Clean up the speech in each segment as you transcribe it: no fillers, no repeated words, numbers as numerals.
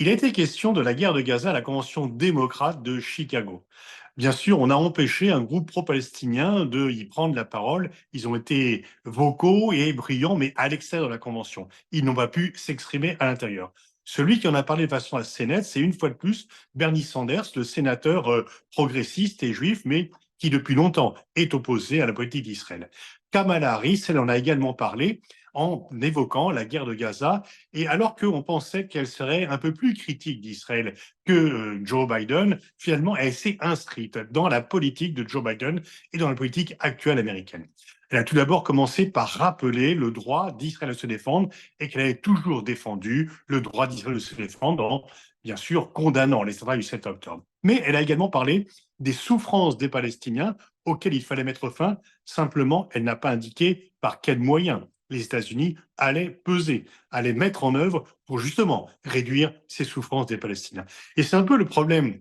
Il a été question de la guerre de Gaza à la Convention démocrate de Chicago. Bien sûr, on a empêché un groupe pro-palestinien de y prendre la parole. Ils ont été vocaux et brillants, mais à l'extérieur de la Convention. Ils n'ont pas pu s'exprimer à l'intérieur. Celui qui en a parlé de façon assez nette, c'est une fois de plus Bernie Sanders, le sénateur progressiste et juif, mais qui depuis longtemps est opposé à la politique d'Israël. Kamala Harris, elle en a également parlé en évoquant la guerre de Gaza et alors qu'on pensait qu'elle serait un peu plus critique d'Israël que Joe Biden, finalement, elle s'est inscrite dans la politique de Joe Biden et dans la politique actuelle américaine. Elle a tout d'abord commencé par rappeler le droit d'Israël de se défendre et qu'elle avait toujours défendu le droit d'Israël de se défendre en, bien sûr, condamnant les attentats du 7 octobre. Mais elle a également parlé des souffrances des Palestiniens auxquelles il fallait mettre fin. Simplement, elle n'a pas indiqué par quels moyens les États-Unis allaient peser, allaient mettre en œuvre pour justement réduire ces souffrances des Palestiniens. Et c'est un peu le problème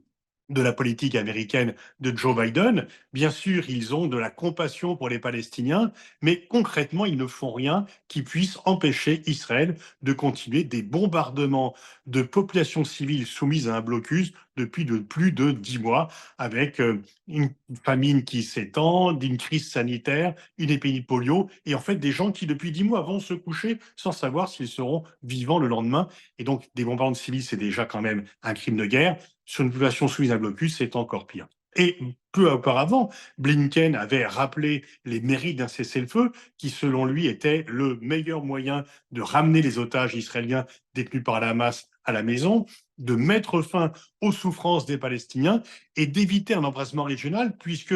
de la politique américaine de Joe Biden. Bien sûr, ils ont de la compassion pour les Palestiniens, mais concrètement, ils ne font rien qui puisse empêcher Israël de continuer des bombardements de populations civiles soumises à un blocus depuis plus de 10 mois, avec une famine qui s'étend, une crise sanitaire, une épidémie de polio, et en fait des gens qui depuis 10 mois vont se coucher sans savoir s'ils seront vivants le lendemain. Et donc des bombardements de civils, c'est déjà quand même un crime de guerre. Sur une population soumise à un blocus, c'est encore pire. Et peu auparavant, Blinken avait rappelé les mérites d'un cessez-le-feu qui, selon lui, était le meilleur moyen de ramener les otages israéliens détenus par la Hamas à la maison, de mettre fin aux souffrances des Palestiniens et d'éviter un embrasement régional, puisque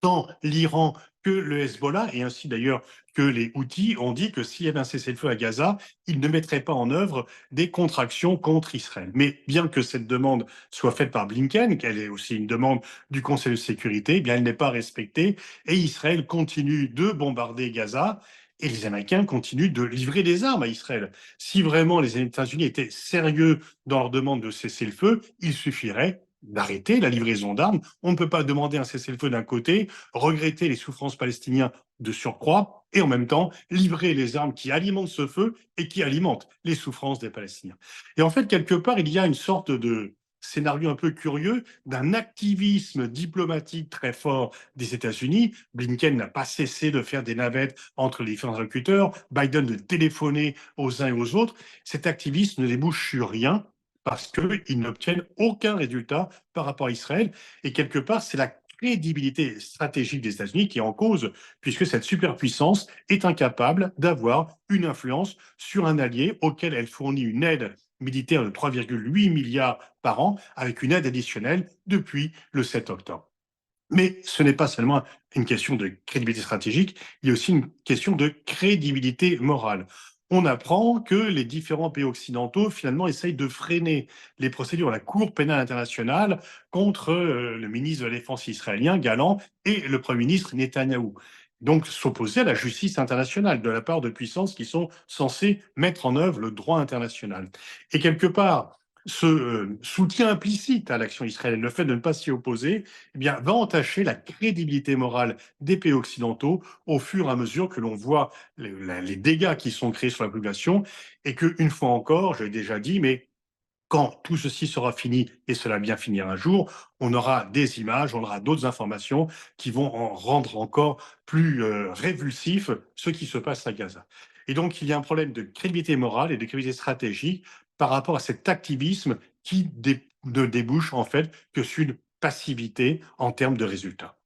tant l'Iran que le Hezbollah, et ainsi d'ailleurs que les Houthis, ont dit que s'il y avait un cessez-le-feu à Gaza, ils ne mettraient pas en œuvre des contractions contre Israël. Mais bien que cette demande soit faite par Blinken, qu'elle est aussi une demande du Conseil de sécurité, eh bien elle n'est pas respectée et Israël continue de bombarder Gaza. Et les Américains continuent de livrer des armes à Israël. Si vraiment les États-Unis étaient sérieux dans leur demande de cesser le feu, il suffirait d'arrêter la livraison d'armes. On ne peut pas demander un cessez-le-feu d'un côté, regretter les souffrances palestiniennes de surcroît, et en même temps livrer les armes qui alimentent ce feu et qui alimentent les souffrances des Palestiniens. Et en fait, quelque part, il y a une sorte de scénario un peu curieux d'un activisme diplomatique très fort des États-Unis. Blinken n'a pas cessé de faire des navettes entre les différents interlocuteurs, Biden de téléphoner aux uns et aux autres. Cet activisme ne débouche sur rien parce qu'ils n'obtiennent aucun résultat par rapport à Israël. Et quelque part, c'est la crédibilité stratégique des États-Unis qui est en cause, puisque cette superpuissance est incapable d'avoir une influence sur un allié auquel elle fournit une aide militaire de 3,8 milliards par an, avec une aide additionnelle depuis le 7 octobre. Mais ce n'est pas seulement une question de crédibilité stratégique, il y a aussi une question de crédibilité morale. On apprend que les différents pays occidentaux, finalement, essayent de freiner les procédures à la Cour pénale internationale contre le ministre de la Défense israélien, Galland, et le Premier ministre Netanyahou. Donc, s'opposer à la justice internationale de la part de puissances qui sont censées mettre en œuvre le droit international. Et quelque part, ce soutien implicite à l'action israélienne, le fait de ne pas s'y opposer, eh bien, va entacher la crédibilité morale des pays occidentaux au fur et à mesure que l'on voit les dégâts qui sont créés sur la population et qu'une fois encore, je l'ai déjà dit, mais quand tout ceci sera fini, et cela va bien finir un jour, on aura des images, on aura d'autres informations qui vont en rendre encore plus révulsif ce qui se passe à Gaza. Et donc, il y a un problème de crédibilité morale et de crédibilité stratégique par rapport à cet activisme qui ne débouche en fait que sur une passivité en termes de résultats.